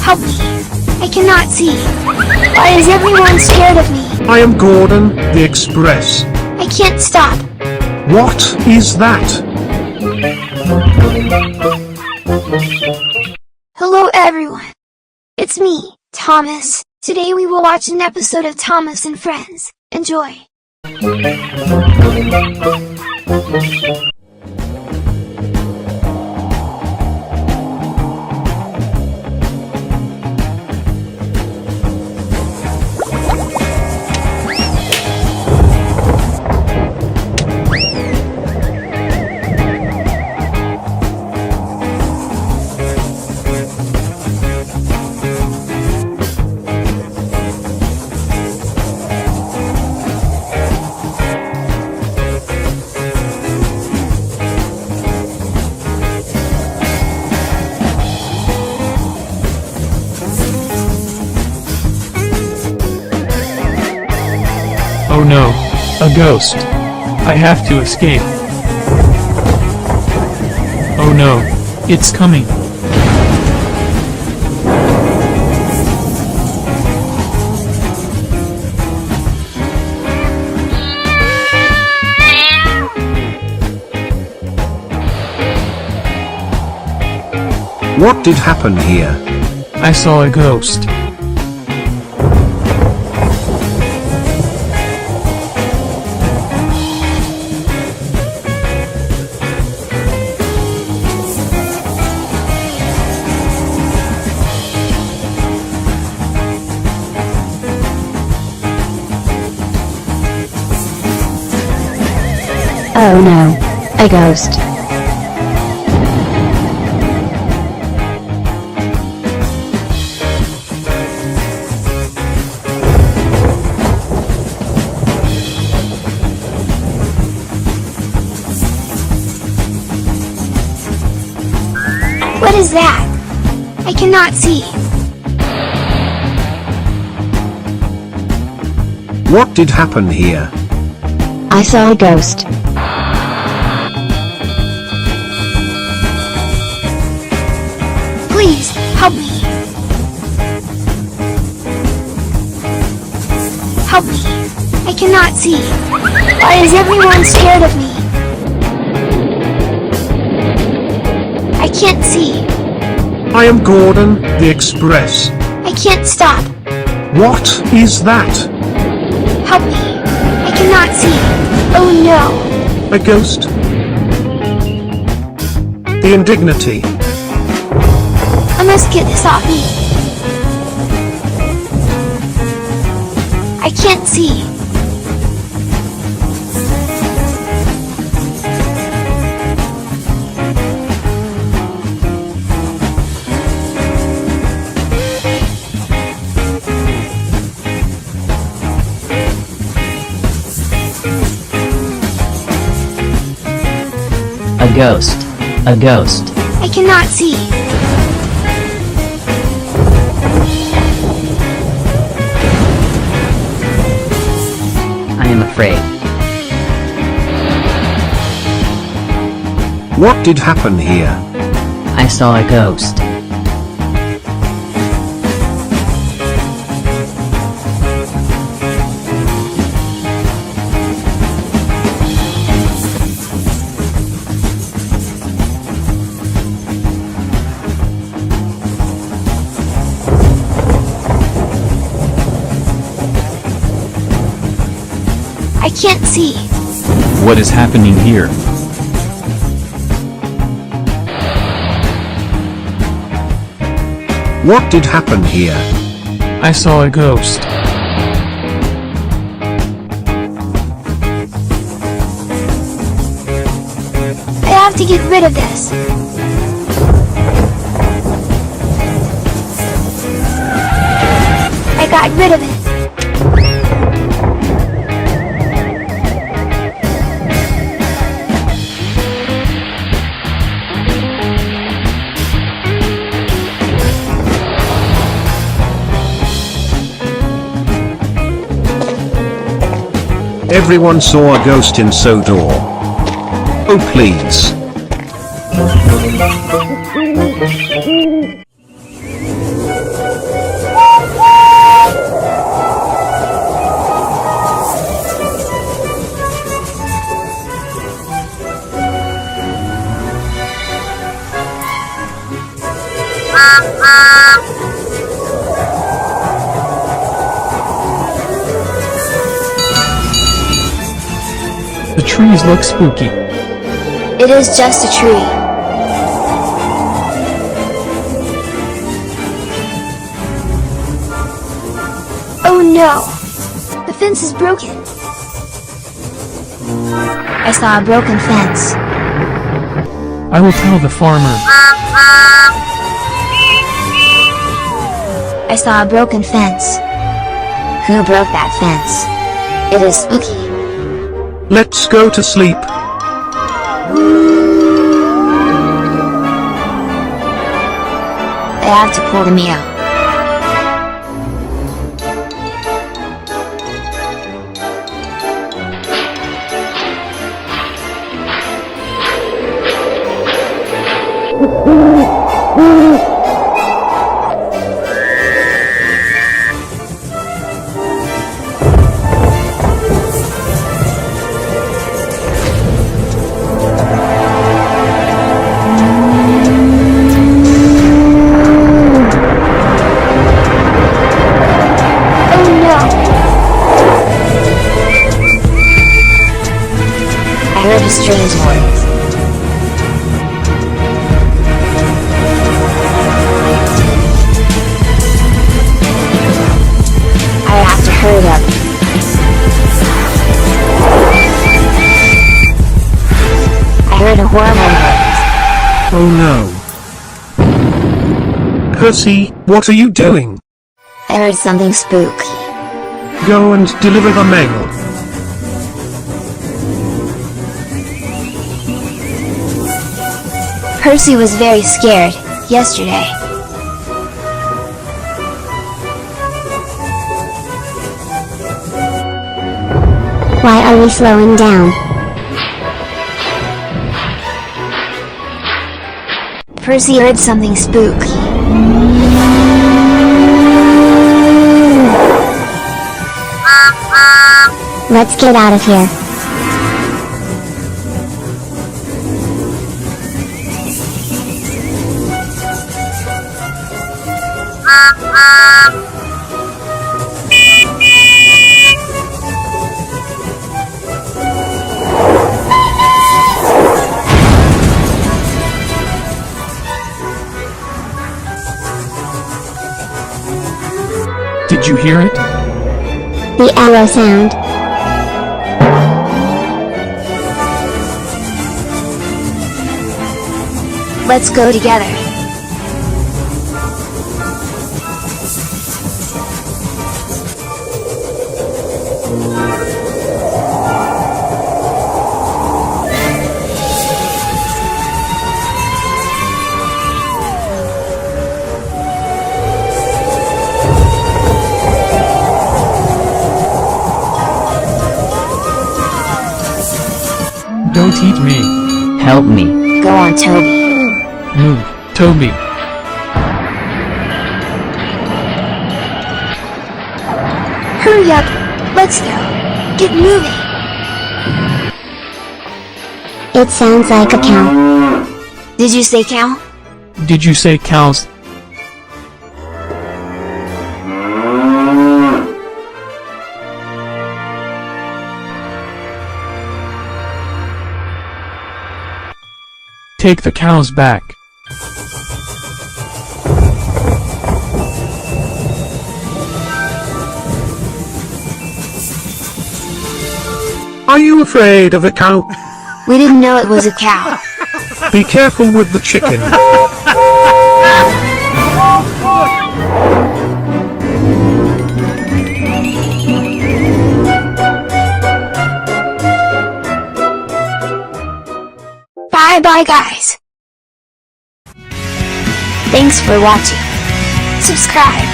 Help me. I cannot see. Why is everyone scared of me? I am Gordon, the Express. I can't stop. What is that? Hello everyone. It's me, Thomas. Today we will watch an episode of Thomas and Friends. Enjoy. Oh no, a ghost. I have to escape. Oh no, it's coming. What did happen here? I saw a ghost. Oh no, a ghost. What is that? I cannot see. What did happen here? I saw a ghost. Please, help me. Help me. I cannot see. Why is everyone scared of me? I can't see. I am Gordon, the Express. I can't stop. What is that? Help me. I cannot see. Oh no. A ghost? The indignity. I must get this off me. I can't see. A ghost. A ghost. I cannot see. I am afraid. What did happen here? I saw a ghost. I can't see. What is happening here? What did happen here? I saw a ghost. I have to get rid of this. I got rid of it. Everyone saw a ghost in Sodor. Oh please. The trees look spooky. It is just a tree. Oh no! The fence is broken. I saw a broken fence. I will tell the farmer. I saw a broken fence. Who broke that fence? It is spooky. Let's go to sleep. I have to pull the meal. I heard a strange noise. I have to hurry up. I heard a horrible noise. Oh no. Percy, what are you doing? I heard something spooky. Go and deliver the mail. Percy was very scared yesterday. Why are we slowing down? Percy heard something spooky. Let's get out of here. Did you hear it? The arrow sound. Let's go together. Don't eat me. Help me. Go on, Toby. Move, Toby. Hurry up! Let's go! Get moving! It sounds like a cow. Did you say cow? Did you say cows? Take the cows back. Are you afraid of a cow? We didn't know it was a cow. Be careful with the chicken. Bye guys. Thanks for watching. Subscribe.